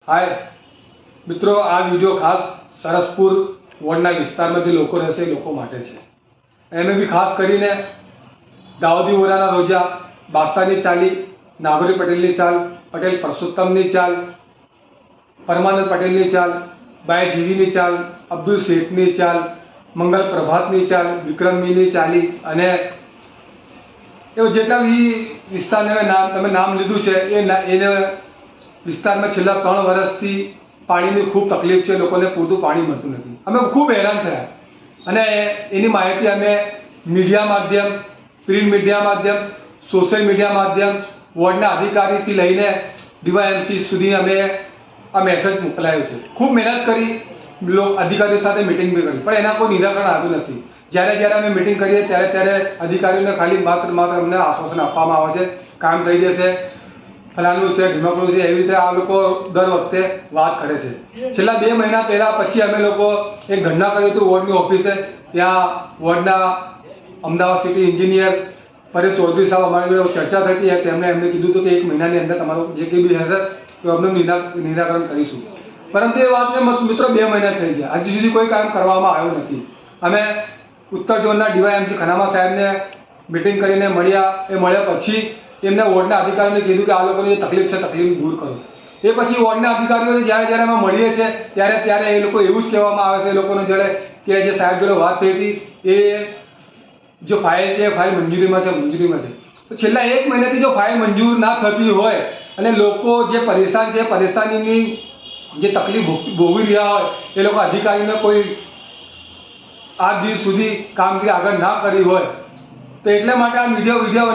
हाय मित्रों, आ वीडियो खास सरसपुर वोर्डना विस्तार में जो लोग रहते लोग माटे छे। एम भी खास करीने दाऊदी वोराना रोजा, बादशाहनी चाली, नागोरी पटेलनी चाल, पटेल परसोत्तमनी चाल, परमानंद पटेलनी चाल, बाई जीवीनी चाल, अब्दुल शेखनी चाल, मंगल प्रभातनी चाल, विक्रम मीनी चाली अने एवं जेटला भी विस्तार ने तमे नाम लीधुं छे एने विस्तार में छेल्ला 3 वर्षथी पाणीनी खूब तकलीफ है। लोकोने पूरतुं पाणी मळतुं नथी। अमे खूब हैरान थया अने एनी माहिती अमे मीडिया माध्यम, प्रिंट मीडिया माध्यम, सोशल मीडिया माध्यम, वोर्डना अधिकारीथी लईने डीवायएमसी सुधी अमे आ मेसेज मोकलायो छे। खूब मेहनत करी, लोग अधिकारीओ साथे मीटिंग भी करी, पण एना कोई निराकरण आवतुं नथी। ज्यारे ज्यारे अमे मीटिंग करीए त्यारे त्यारे अधिकारीओने खाली मात्र अમને आश्वासन आपवामां आवे छे, काम थई जशे, फलाणुं छे, ढीमकणुं छे, एवी रीते आ लोको दर वखते वात करे छे। छेल्ला 2 महीना पहेला पछी अमे लोको एक घटना करी हती वोर्डनी ऑफिसे। त्यां वोर्डना अमदावाद सिटी इंजीनियर परेश चौधरी साहब अमारी जोडे चर्चा थई हती। तेमणे एमणे कीधुं हतुं कि 1 महीनानी अंदर तमारुं जे कंई बी हशे तो एमनुं निराकरण करीशुं, परंतु ए वातने मित्रों 2 महीना थई गया, हजी सुधी कोई काम करवामां आव्युं नथी। अमे उत्तर झोनना डीवायएमसी खनामा साहेबने मीटिंग करीने मळ्या। ए मळ्या पछी एमने वोर्डना अधिकारीओने कीधुं कि आ लोकोनी जे तकलीफ छे तकलीफ दूर करो। ए पछी वोर्डना अधिकारीओने ज्यारे ज्यारे अमे मळीए छे त्यारे त्यारे ए लोको एवुं ज कहेवामां आवे छे ए लोकोने जोडे कि जे साहेब जोडे वात थई हती ए जो फाइल छे फाइल मंजूरीमां छे। तो छेल्ला 1 महीनाथी जो फाइल मंजूर ना थती होय अने लोको जे परेशान छे परेशानीनी जे तकलीफ भोगवी रह्या होय ए लोको अधिकारीने कोई आज दिन सुधी कामगीरी आगळ ना करी होय तो एटले माटे आ विडियो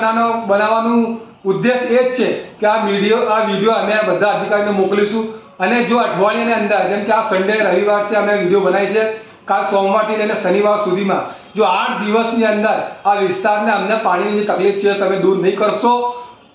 बनाववानुं उद्देश ए ज छे कि आ विडियो अमे बधा अधिकारीने मोकलीशुं अने जो अठवाडियानी अंदर जेम के आ संडे रविवार छे अमे विडियो बनावी छे, काल सोमवारथी लईने शनिवार सुधीमां जो 8 दिवसनी अंदर आ विस्तारने अમને पाणीनी जे तकलीफ छे तमे दूर नहीं करशो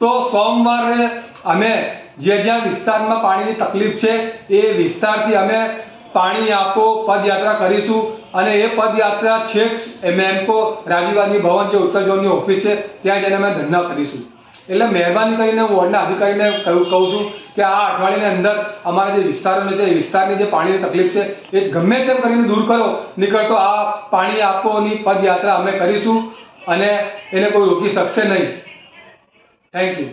तो सोमवारे अमे ज्यां विस्तारमां पाणीनी तकलीफ छे ए विस्तारथी अमे पाणी आपो पदयात्रा करीशुं અને એ પદયાત્રા છેક એમએમકો રાજીવ ગાંધી ભવન જે ઉત્તર ઝોનની ઓફિસ છે ત્યાં જઈને અમે ધરણા કરીશું। એટલે મહેરબાની કરીને હું વોર્ડના અધિકારીને કહું છું કે આ અઠવાડિયાની અંદર અમારા જે વિસ્તારોને છે એ વિસ્તારની જે પાણીની તકલીફ છે એ ગમે તેમ કરીને દૂર કરો, નીકળતો આ પાણી આપોની પદયાત્રા અમે કરીશું અને એને કોઈ રોકી શકશે નહીં। Thank you.